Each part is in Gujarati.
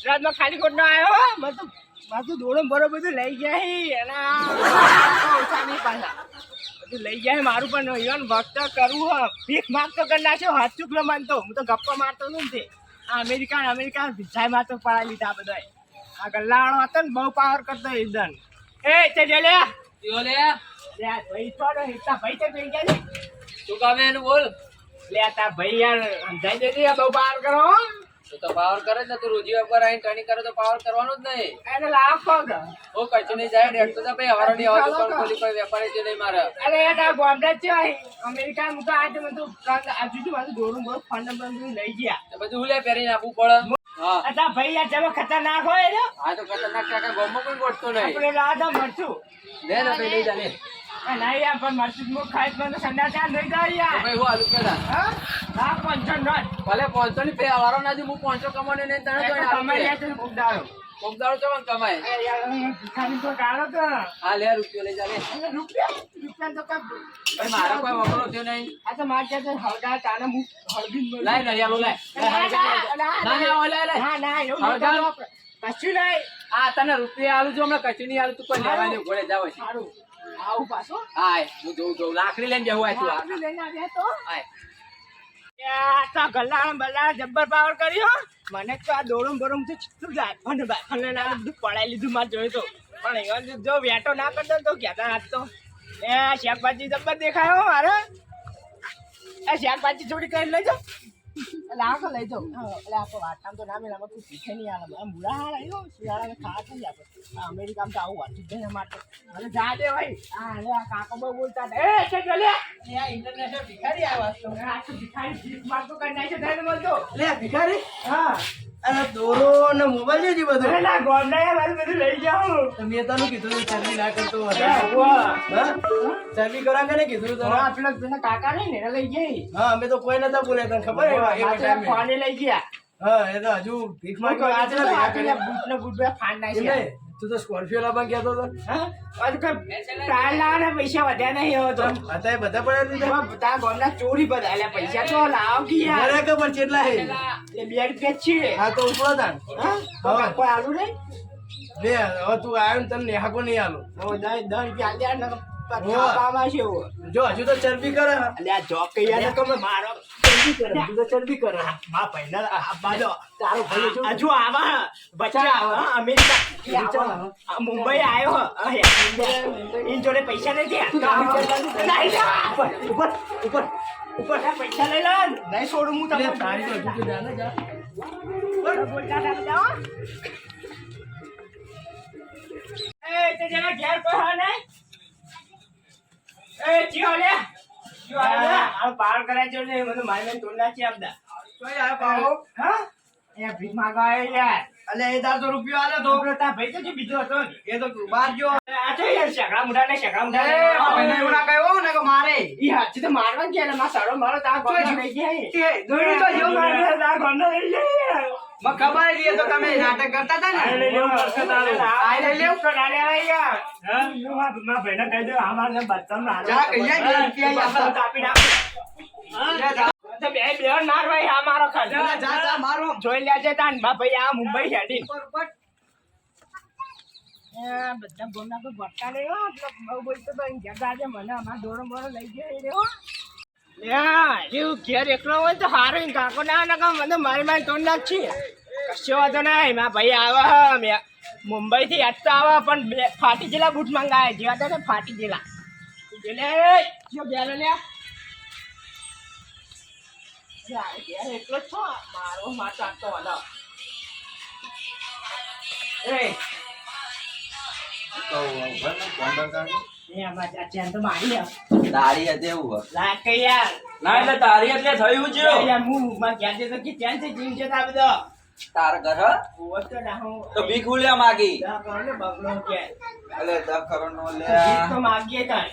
ગુજરાતમાં ખાલી કોટ ના આવ્યો મારું દોડો બરો બધું લઈ ગયા એના ઓછા નહીં પાછા બધું લઈ ગયા મારું પણ ઈવન ભક્ત કરવું ભીખ માગ તો કરી નાખ્યો હાથ ચૂકલો માનતો હું તો ગપ્પા મારતો નથી આ અમેરિકા ભીસાઈ મારતો પડાવી લીધા બધા આ ગલ્લાવાળો હતો ને બહુ પાવર કરતો એકદમ એ તે જે લે ભાઈ છોડો હિસ્સા ભાઈ તે થઈ ગયા ને શું કામે એનું બોલ લે તાર ભાઈ યાર સમજાઈ દેજે બહુ પાવર કરો તો પાવર કરે ને તું રોજી ઉપર આવીને ટ્રેનિંગ કરે તો પાવર કરવાનું જ નહીં એને લાખો ઓ કચ્છ નહીં જાય ડેટ તો ભાઈ હવારો ની આવા દુકાન ખોલી કોઈ વેપારી જ નહીં મારે અરે યાર ગોમડા છે અમેરિકા હું તો આજે મને તો આજુ મારું દોડું બહુ ફોન નંબર લઈ ગયા તો બધું હું લે પહેરીને આપવું પડે હા અચ્છા ભાઈ યાર જમા ખતરનાક હોય ને આ તો ખતરનાક કાકા ગોમમાં કોઈ ગોઠતો નહીં આપણે લાદા મરચું લે ને ભાઈ લઈ જા લે નહીં યાર પણ મરચું હું ખાઈ પણ સંડા ચાર લઈ જાવ યાર ભાઈ હું આલુ કેડા હા ના 500 નોટ ભલે 500 ની પે હવારો ના હું 500 કમાને નહીં તને તો કમાઈ લે તો ઉડાડો કોમદારો ચવન કમાય યાર ભિખારી તો ગાળો તો હા લે રૂપિયો લઈ જા લે રૂપિયા તો કબ ભાઈ મારો કોઈ વગરો થયો નહીં આ તો માર કે હળગા તાને હું હળગી લાય ને યાલો લાય ના ના ઓલા લે ના એવું કશું નહીં આ તને રૂપિયા આલુ જો હમણાં કચ્છી નહીં આલુ તું કોઈ લેવા નહીં ઘોડે જાવ છે સારું આવું પાછો હાય હું જોઉં લાકડી લઈને જવું આય તું લાકડી લઈને આવ્યા તો હાય આ ગલ્લા બલ્લા જબ્બર પાવર કર્યો મને તો આ દોડમ બોરમ તો કેટલું જાય બાફને ના બધું પડાઈ લીધું માર જોઈ તો પણ એવા જો વેટો ના કરતો તો કહેતા આજ તો એ શાકભાજી જબ્બર દેખાયો મારે એ શાકભાજી થોડી કરી લેજો એટલે આખો લઈ જાઉં એટલે આખો વાટામ તો ના મેળામાં તું શીખે નહીં આવે આમ બુરા હાલ આવ્યો શિયાળાને ખાવા થઈ આપણે અમેરિકામાં તો આવું વાંચી જાય માટે હવે જા દે ભાઈ હા લે આ કાકો બહુ બોલતા હતા એ છે લે આ ઇન્ટરનેશનલ ભિખારી આવ્યા તો આ તો ભિખારી ભીખ મારતો કરી નાખ્યો થાય ને બોલતો લે ભિખારી હા અને દોરો ને મોબાઈલ લેજી બધું ના ગોમડા યાર મારું બધું લઈ જાઉં તો મેં તને કીધું ચરબી ના કરતો વાહ હા ચરબી કરા કે ને કીધું તને હા પેલા કાકા નહીં ને એને લઈ ગઈ હા અમે તો કોઈ નતા બોલે તને ખબર હે ફોને લઈ ગયા હા એ તો હજુ ભીખ માંગવા આજે તો આપીને બૂટ ફાડ નાખ્યા તું તો સ્કોર્પિયો લાવવા ગયો તો હા આજે કઈ ટાયર લાવવાના પૈસા વધ્યા નહીં હવે તો અત્યારે બધા પડ્યા દીધા બધા ગોમના ચોરી બધા એટલે પૈસા તો લાવ કે યાર અરે ખબર કેટલા હે એટલે 2 રૂપિયા છે હા તો ઉપડો તાન હા કોઈ આલુ નહીં લે હવે તું આવ્યો ને તને નેહાકો નહીં આલો હવે 10 રૂપિયા આલ્યા ને પાવામાં છે જો હજુ તો ચરબી કરે એટલે આ જોક કઈ યાર તો મારો ચરબી કરે હજુ તો ચરબી કરે મા પહેલા આ બાજો તારો ભાઈ હજુ આવા બચ્ચા આવા અમેરિકા મુંબઈ આવ્યો ઇન જોડે પૈસા નથી ઉપર ઉપર ઉપર પૈસા લઈ લો નહીં છોડું હું તમને તારી તો હજુ તો જાને જા બોલતા જાઓ એ તે જરા ઘેર કોઈ હા નહીં એ જીઓ લે આ પાર કરાય જો ને મને મારી તોંડા છે આપદા તોય આ પાવો હા એ ભીખ માંગાય યાર અલે એ 10 રૂપિયો આલે તો તા ભાઈ તો જે બીજો હતો ને એ તો બાર જો આ તો યાર શકડા મુઢા ને ભાઈને એવું ના કહ્યો ને કે મારે ઈ હાચી તો મારવા ગયા ને માં સારો મારો તા ગોળા લઈ ગયા કે દોડી તો જો મારે તા ગોળા લઈ ગયા મને ખબર હતી તો તમે નાટક કરતા હતા ને લઈ લેવું પડશે તારું આ લઈ લેવું કડાલે આવી યાર હા માં ભાઈને કહી દે અમારને બચ્ચા ના જા કહીયા 2 રૂપિયા આપતા કાપી નાખ જા તો બે માર ભાઈ આ મારો ખર્ચ જા જા મારો જોઈ લેજે તાન બા ભાઈ આ મુંબઈ હેડી ઉપર એ બધા ગોમના તો બટકા લેવો બહુ બોલતો તો જગા દે મને અમાર દોરો બોરો લઈ ગયા રેવો યા એવું ઘેર એકલો હોય તો હારું કાકો ના ના મને મારી તોડ નાખી કશો વાંધો નહીં માં ભાઈ આવે મે મુંબઈ થી આજ તો આવે પણ ફાટી જેલા બૂટ મંગાવે જેવા તો ફાટી જેલા એટલે કયો બેલો લે ઘેર એકલો જ છો મારો માર ચાટતો વાળો એ તારી હતી એવું લાગ કે યાર ના એટલે તારી એટલે થયું છે યાર હું માં ક્યાં છે તો કે ક્યાં છે જીવ છે આ બધો તાર ઘર ઓત તો ના હું તો ભીખ ઉલ્યા માગી દા કરો બગલો કે એટલે 10 કરોડ નો લે તો માગીએ તાર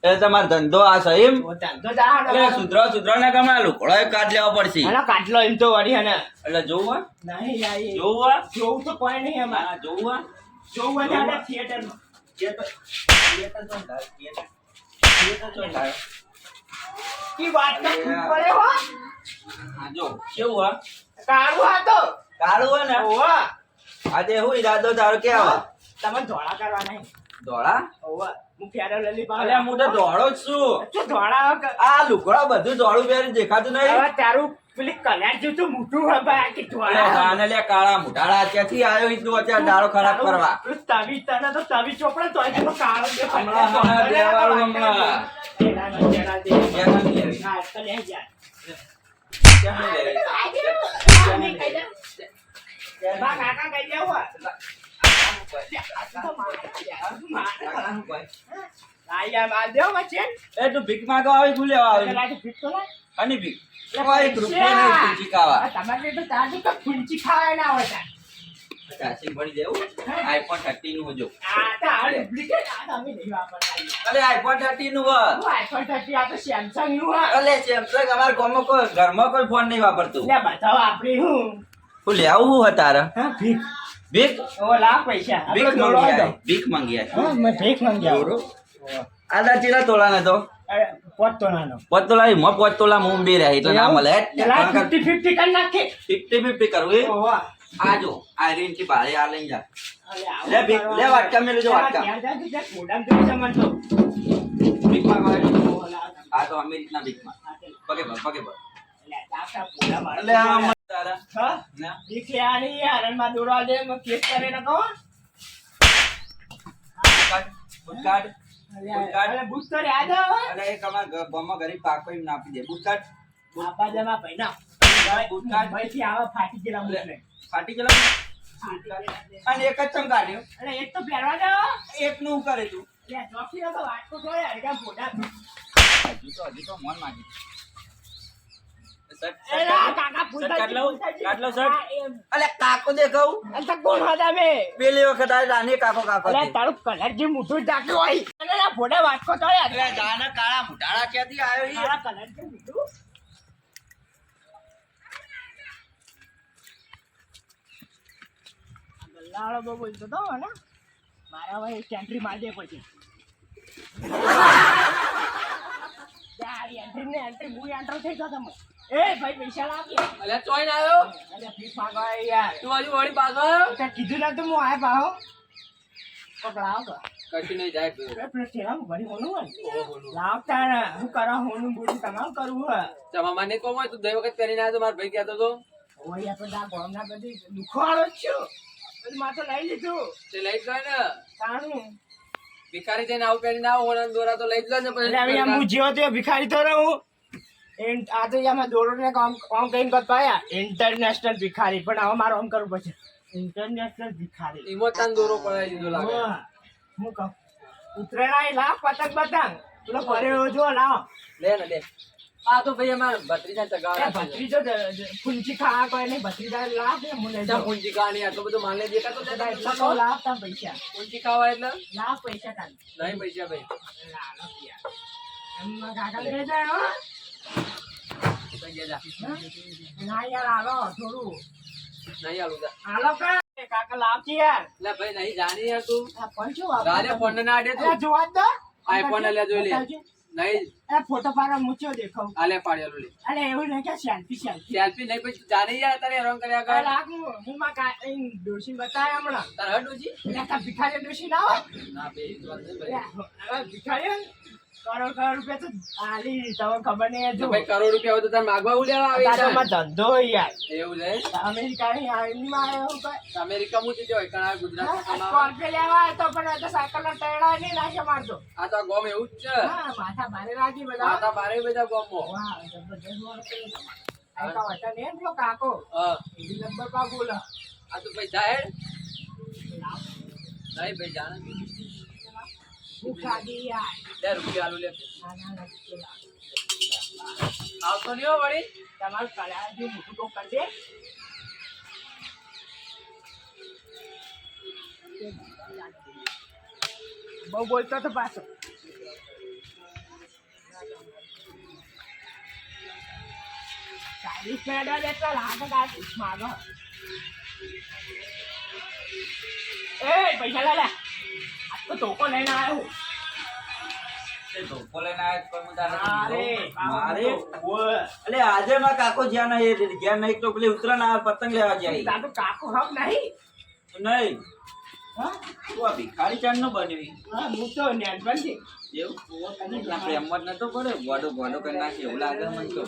એ તમાર ધંધો આ સહીમ ઓતા તો જા એટલે સુધરો ને કમા લુકડો કાઢ લેવો પડશે આનો કાટલો એમ તો વળી હને એટલે જોવું નહીં યાર જોવું જોવું તો કોઈ નહીં અમાર જોવું જોવું છે થિયેટર માં કી વાત તો પડે હો જો કેવું કાળું હતો કાળું હોય ને ઓવા આજે હું ઈરાદો તારો કે આવા તમે ધોળા કરવા નહીં. દોડા હોવે. હું ફેરો લલી પાવ. અલ્યા હું તો દોડો જ છું તો ધોળા આ લુગડા બધું દોડું પહેરી દેખાતું નહીં હવે તારું પેલી કલર જેટલું મોટું હોય બાકી અરે ધોળા. ગાને લે કાળા મુઢાળા ત્યાંથી આવ્યો ઈ તું અત્યારે દાડો ખરાબ કરવા પેલું તવી તને તો તવી ચોપડે તોય પેલો કાળો જે હમણાં દેવાળું હમણાં. તેના દે. ક્યાં નથી લેવી? હા, તો લઈ જા. ક્યાં નહીં લેવી? નહીં કહી દે. બા કાકા કહી દે હો. આ તો મારે. આયા માર દેવો મચેન. એ તું ભીખ માંગો આવી શું લેવા આવી પેલા તો ફીટ તો લાય. અને ભીખ કોઈ એક રૂપિયો નહીં પૂંચી ખાવા આ તમારે તો તાજી તો ફૂંચી ખાવાય ના હોય તાર. ચાર્જિંગ ભરી દેવું આઈફોન 13 નું જો આ તો આ ડુપ્લિકેટ આ તો અમે નહીં વાપરતા. અરે આઈફોન 13 નું હ હું iPhone 30 આ તો Samsung નું હા. અલે સેમસંગ અમાર ગામમાં કોઈ ઘરમાં કોઈ ફોન નહીં વાપરતું લે બતાવો આપણી હું. હું લેવું હું તારે હા ભીખ. ભીખ ઓ લાખ પૈસા. ભીખ આપણે દોડવા માંગી દો. આવી. ભીખ માંગી આવી. હા મેં ભીખ માંગ્યા. દોરો. આદા ચીલા તોલા ને તો અરે પોત તો નાનો. પોતોલા ઈ મોં પોતોલા મું બે રહ્યા એટલે ના મળે પેલા 50-50 કરી નાખે. 50-50 કરવું એ ઓવા. આ જો આ રીન થી ભાડે આ લઈ જા અલે આવું લે ભીખ લે વાટકા મેં લેજો વાટકા ત્યાં જાજુ ત્યાં ગોડામ જોઈ છે મને તો. ભીખ માંગવા આવ્યો. ઓલા. આ તો અમે રીતના ભીખ માં પગે ભર પગે ભર અલે તાપતા પોડા મારે. એટલે આ મત તારા હા? ના ભીખ લે આની યાર અને માં દોડવા દે મેં કેસ કરે ન કહો. કાઢ બુટ કાઢ અલે બુસ્ટ તો યાદ આવે. અરે એક અમાર ગામમાં ગરીબ પાકો એમ નાપી દે બુટ કાઢ બાપા જમા પૈના. બુટ કાઢ ભાઈથી આવા ફાટી ગયેલા મુખને. ફાટી ગયેલા અને એક જ ચમ કાઢ્યો અરે એક તો પહેરવા દો. એક નું કરે તું લે ચોકીનો તો વાટકો જોડે હરગા પોડા. હજી તો મન માગી એ ના કાકા પૂછતા કાઢ લઉં? કાઢ લઉં શર્ટ? હા, એમ. અલે કાકો દેખાવ અરે તો કોણ હતા બે? પેલી વખત આ રાની કાકો કાકો અરે હતી. તારું કલર જે મોટું ટાંક્યું હોય અને ના પોડા વાટકો જોડે અલે જાના કાળા મુઢાળા ક્યાંથી આવ્યો ઈ? તારા કલર જે મોટું. ગલ્લાવાળો બહુ બોલતો હતો ને મારા હવે એન્ટ્રી મારી દે પછી એન્ટ્રી ને એન્ટ્રી હું એન્ટર થઈ ગયો તમે એ ભાઈ પૈસા લાવી અલ્યા ચોઈ ના આવ્યો અરે ફીસ માંગવા યાર તું હજુ વળી પાછો આવ્યો તે કીધું ના તો હું આયા પાહો પકડાવો તો કશું નહીં જાય એ પેલો ઠેલામાં ભરી હોનું હોય ઓહો બોલું લાવતા ને હું કરો હોનું બોલું તમામ કરવું હે ચમા મને કોમ હોય તું દઈ વખત કરીને આવ્યો તો મારો ભાઈ કહેતો તો ઓય આ તો દા ગોમના બધી દુખવાળો જ છું પછી માથે લઈ લીધું તે લઈ જ ગયો ને તાણું ભિખારી જઈને આવું પહેરીને આવો હોના દોરા તો લઈ જ ગયો ને એટલે હવે આમ હું જેવો તેવો ભિખારી તો રહું આ તો આમાં દોરોને કામ કઈ કર પાયા ઇન્ટરનેશનલ ભિખારી પણ હવે મારે આમ કરવું પડશે ઇન્ટરનેશનલ ભિખારી ઈમોતાન દોરો પડાવી દીધો લાગે હા, હું કહું ઉતરેલા લાવ પતંગ પતંગ પેલો ભર્યો જો લાવ લે ને લે આ તો ભાઈ અમાર ભત્રીજા એ ચગાવા ભત્રીજો ફૂંચી ખાવા કોઈ નહીં ભત્રીજા લાવ ને હું લઈ જાઉં પૂંજી કહાની આટલો બધો માલ ને દેખાતો જ એટલા એટલા તો લાવ તા પૈસા પૂંજી ખાવા એટલે લાવ પૈસા તાન નહીં પૈસા ભાઈ લાલો યાર એમના કાકા લઈ જાય હો પૈસા જા ના યાર હાલો થોડું નહીં આલું જા હાલો કાકા લાવતી યાર લે ભાઈ નહીં જાણી યાર તું આ પણ શું રાલે ફોન ને ના આડે અરે તું જોવા જ દો આઈફોન લે જોઈ લે બતાવજો. નહીં એ ફોટો પાડો મૂચ્યો દેખાવ આલે પાડેલો લે અરે એવું નહીં કે સેલ્ફી સેલ્ફી નહીં પછી જાણી યાર તારે રંગ કર્યા કર હું માં ડોશી બતાય હમણાં તાર હડુજી એટલે તા ભિખારી ડોશી ના હોય ના બે એ તો વાત નહીં ભાઈ હવે ભિખારી કરોડ રૂપિયા તો આલી તમને ખબર નહીં તો જો ભાઈ કરોડ રૂપિયા હોય તો તાર માગવા હું લેવા આવી તારામાં ધંધો હોય યાર એવું છે અમેરિકાની આર્મીમાં આવ્યો કોઈ અમેરિકા માં જ હોય કણા ગુજરાતમાં કમાવા સ્કોર્પિયો લેવા આવ્યો તો પણ આ તો સાયકલના ટયડા નહીં નાખે મારતો આ તો આ ગોમ એવું જ છે હા માથા ભારે રાખી બધા માતા બારે બધા ગોમમાં વાહ જબરજસ્ત માણસ છે. આ તો વચન એમ પેલો કાકો હા એની નંબર પા બોલો આ તો ભાઈ જાય નહીં ભાઈ જાણે ભૂખ લાગી યાર 10 રૂપિયા આલુ લે ના ના ના પેલા. આવતો નહીં હો વળી તમારું કળા જે મોટું તો કરજે બહુ બોલતો તો પાછો ચાલીસ મેડલ એટલે લાગે કાઢ માગો એ પૈસા લે લે આ તો ધોકો લઈને આવ્યો તે ધોકો લઈને આવ્યો પણ હું તારે મારે મારે અલે આજે માં કાકો જ્યાં નહીં જ્યાં નહીં તો પેલી ઉત્તરાયણ આ પતંગ લેવા જાય તારું કાકો હક નહીં નહીં હા તું આ ભિખારી ચાંદ નો બનવી હા હું તો નેનપણથી. એવું ના પ્રેમ જ નતો પડે ગોડો ગોડો કરી નાખી એવું લાગે મને તો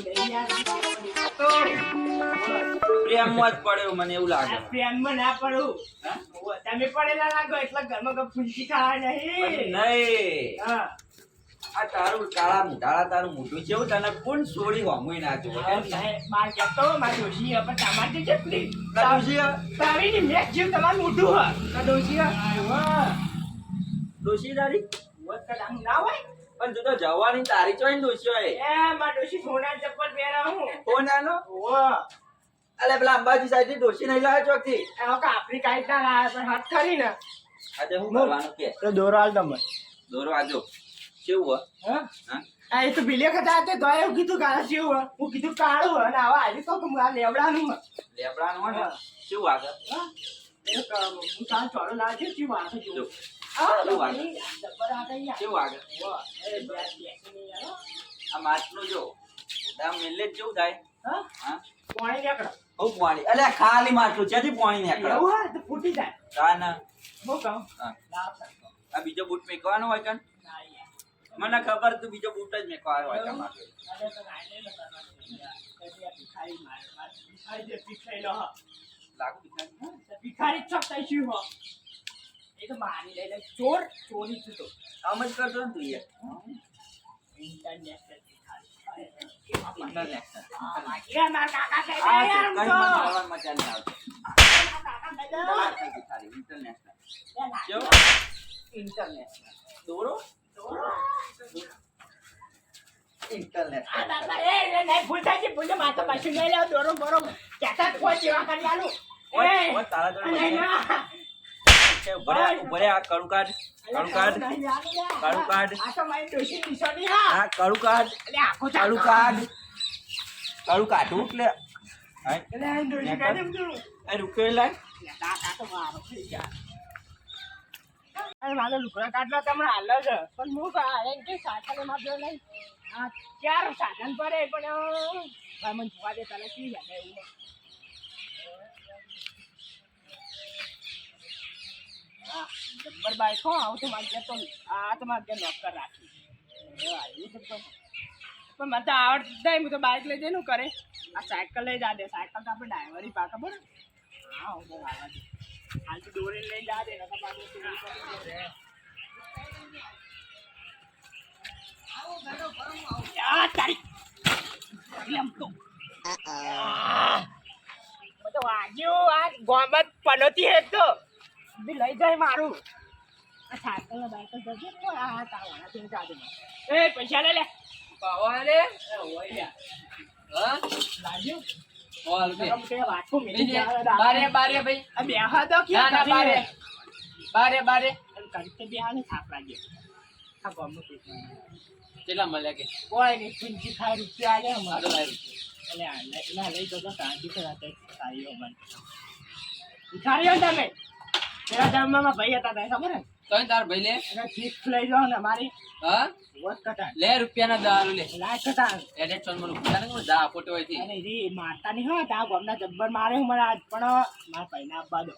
પ્રેમ જ પડ્યો મને એવું લાગે પ્રેમમાં ના પડું. હા? ઓવે, તમે પડેલા લાગો એટલે ઘરમાં કોઈ ફૂંસી ખાવા નહીં. નહીં હા આ તારું કાળા મુઢાળા તારું મોઢું છે એવું તને કોણ છોડી હોમુય નાખ્યું માર કહેતો મારી ડોશી હે, પણ તમારી કેટલી ડોશી તારીની મેચ જેવું તમારું મોઢું હે. ડોશી તારી આમ ના હોય પણ તું તો જવાની તારી ચોઈ ડોશી હોય એ માર ડોશી સોના ચપ્પલ પહેરા હું. કોણ આનો ઓવે, અલે પેલા અંબાજી સાઈડ થી ડોશી નહીં લાવ્યો ચોકથી એવો કાપરી કાઢી ના લાયા, પણ હાથ ખરી ને આજે હું કરવાનું કે તો દોરો હાલ તમે. દોરો આજો કેવું હા હા આ એ તો બિલે ખતા તે તો એવું કીધું કાળા જેવું હે. હું કીધું કાળું હે, અને આવા આજે તો કે આ લેવડાનું હે. લેબડાનું હોય ને કેવું આગળ હા? એક હું તાર ચોરો લાવ્યો છું, ચીવું આખું જો જેવું. આ કેવું આગળ? ભાઈ, આ જબ્બર આ કઈ યાર. કેવું આગળ વાહ, એ બેસી યાર, હો. આ માટલું જો દામ મેલે જ જેવું થાય હા? હા પાણી નીકળો. હું પાણી અલે ખાલી માટલું છે પાણી નીકળે એવું હોય તો ફૂટી જાય. તા ના હું કહું? હા. લાવ સરખો. આ બીજો બૂટ મેકવાનો હોય કન ના યાર. મને ખબર તું બીજો બૂટ જ મેકવાનો હોય કન માટે અરે તો રાયડે ન કરવાનું યાર. એટલે આ ભિખારી મારે ભિખારી જે ભિખારી નો હે. લાગુ બીજા હા? તો ભિખારી જ છપતાઈ શું હો? એ તો મારી લઈને ચોર ચોરી જ તો. આમ જ કરતો ને તું યાર ઇન્ટરનેશનલ ભિખારી. ઇન્ટરનેશનલ આ મારા કાકા કહે છે આ યાર કઈ હું તો. મને મજા નહીં આવતી કાકા કહે છે. ઇન્ટરનેશનલ ભિખારી ઇન્ટરનેશનલ કેવો ઇન્ટરનેશનલ દોરો ઇન્ટરનેશનલ આ બાપા એ નહીં ભૂલતા છે ભૂલતા માથે પાછું નહીં લેવા દોરો બોરો કહેતા જ કોઈ સેવા કરી આલું. ઓય ઓય તારા જોડે નહીં ના. છે ભરે આ કડું કાઢ કડું કાઢ નહીં આલું યાર. કાળું કાઢ. આ તો મારી ડોશી નિશાની હા. આ કડું કાઢ એટલે આખો કડું કાઢ કડું કાઢું એટલે હા એટલે આ ડોશી કાઢે એમ કરું. એ રૂપિયો લાય કાકા તો મારો થઈ ગયા. અરે મારો લુકડા કાઢલો તમને હાલ જ પણ હું એમ કે સાયકલ માં જો લઈ આ ક્યારે સાધન પડે પણ મને જોવા દે તને શું યાદ એવું હા જબ્બર બાઈક હો આવું તો મારે તો આ તો મારે નોકર રાખી પણ મને તો આવડતું જ નહીં હું તો બાઈક લઈ જઈને શું કરે આ સાયકલ લઈ જા દે સાયકલ તો આપણે ડ્રાઈવરી પા ખબર હા હું તો લાવવા દે હાલ તો દોરીને લઈ જા દે નકર પાછું ચોરી કરી દે. આ તારી એમ તો મને તો વાગ્યું આ ગોમત પનોતી હે તો બી લઈ જાય મારું આ સાયકલ ને બાઈકલ જજો તો આ તાવાના તે જાદે એ પૈસા લે લે પાવા રે એ ઓય લ્યા હા લાગ્યું બોલ બે કમ તે વાટકો મેલી જાય બારે બારે ભાઈ આ બેહા તો ના ક્યાં ના બારે બારે બારે કરી તે બેહા ને થાપ લાગ્યો આ ગોમત કેટલા મળ્યા કે કોઈ નહીં 25 રૂપિયા આલે આ તો અમારે લાવી એટલે ના લઈ તો શાંતિ કરાતે સારીઓ બન સારીઓ તમે તેરા જન્મમાં ભાઈ હતા તને ખબર હે તો તાર ભાઈ લે એને ફિક્સ લઈ જાઓ ને અમારી હા વોટ કટા લે રૂપિયાના દારૂ લે લાખ કટા એડેટ ચોન મને રૂપિયા ને દા ફોટો હોય થી અને રી મારતા નહીં હો તા ગોમના જબ્બર મારે હું મને આજ પણ મારા ભાઈને આપવા દો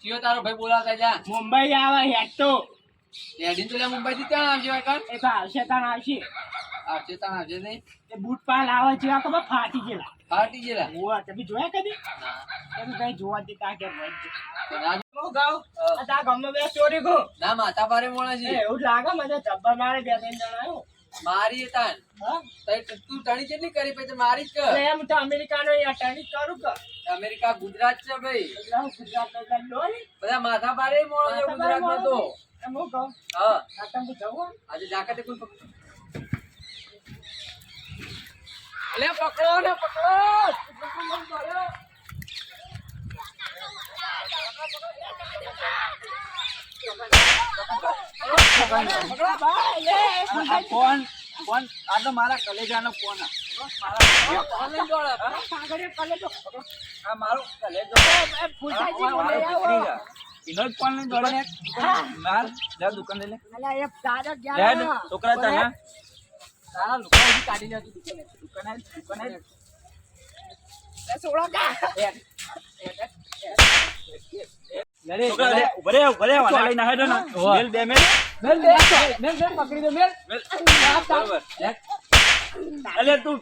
ચિયો તારો ભાઈ બોલાવતા જા મુંબઈ આવે હેડ તો એડિન તો લે મુંબઈ થી ત્યાં આવજે હોય કર એ તો આવશે તાણ આવશે આવજે ત્યાં આવજે નહીં એ બૂટ પાલ આવે છે આ ખબર ફાટી ગયેલા ફાટી ગયેલા ઓવા તમે જોયા કદી ના તમે કઈ જોવા દેતા કે વચ તો ના હું ગાઉં આ તા ગમે બે ચોરી ગો ના માતા પારે મોણા એ છે એવું જ લાગે મને જબ્બર મારે બે ત્રણ જણા આવ્યો મારી તાન હા તું ટણી કેટલી કરી પછી મારી જ અરે કર એમ તો અમેરિકાનો અટેન્ડ કરું કે અમેરિકા ગુજરાત છે ભાઈ એટલે હું ગુજરાતનો ગલ્લો ને બધા માથા પારે મોણો છે ગુજરાત માં તો એમ હું કહું હા આ તમે જવું આજે જાકતે કોઈ પકડો લે પકડો ને પકડો ફોન ફોન આ તો મારા કલેજાનો ફોન ઓનલાઈન જોડે આ મારો કલેજો ફૂલસાજી બોલે મારો આવો. દીકરી છે. એનો જ ફોન લઈને જોડે માર જા દુકાન લઈ લે અલા એ દાદા લે ગયા છોકરા તને તારા લોકો હજી કાઢી લે તું દુકાને દુકાને સોળો કા છોકરા લે, ઉભા રે, મને લઈને આવ્યો ને. મેલ બે મેલ. બરાબર. અલે તું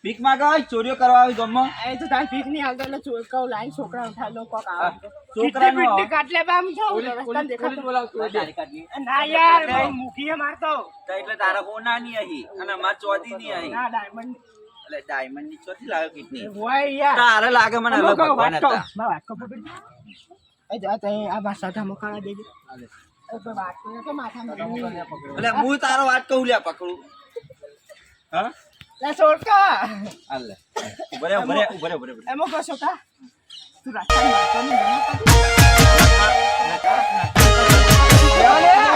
ભીખ માંગવા આવી, ચોરીઓ કરવા આવી ગામમાં? એ તો તાર ભીખ નહીં હાલતો એટલે કહું લાઈન છોકરા ઉઠા લો કોક આવે છોકરાનો પીટી કાટલે બામ જાઉં રસ્તામાં દેખાતો. ના યાર ભાઈ મૂકીએ મારતો તો એટલે તારા ફોન ના નહીં આહી અને માર ચોથી નહીં આહી. ના ડાયમંડ એટલે ડાયમંડ ની ચોથી લાવ્યો કિડની. હોય યાર તારે લાગે મને અલગ ભગવાન હતા. વાત કહું એ જા તે આ ભાષા ધામો કાઢા દેજે એ તો વાત કરે તો માથામાં એટલે હું તારો વાત કહું લ્યા પકડું. હા લે છોડકા હાલ લે. ઉભા રે, ઉભા રે, ઉભા રે, ઉભા રે, ઉભા રે. એમો કહો છોકરા તું રાસ્તા મારતો નહીં નકા, નકા, નકા.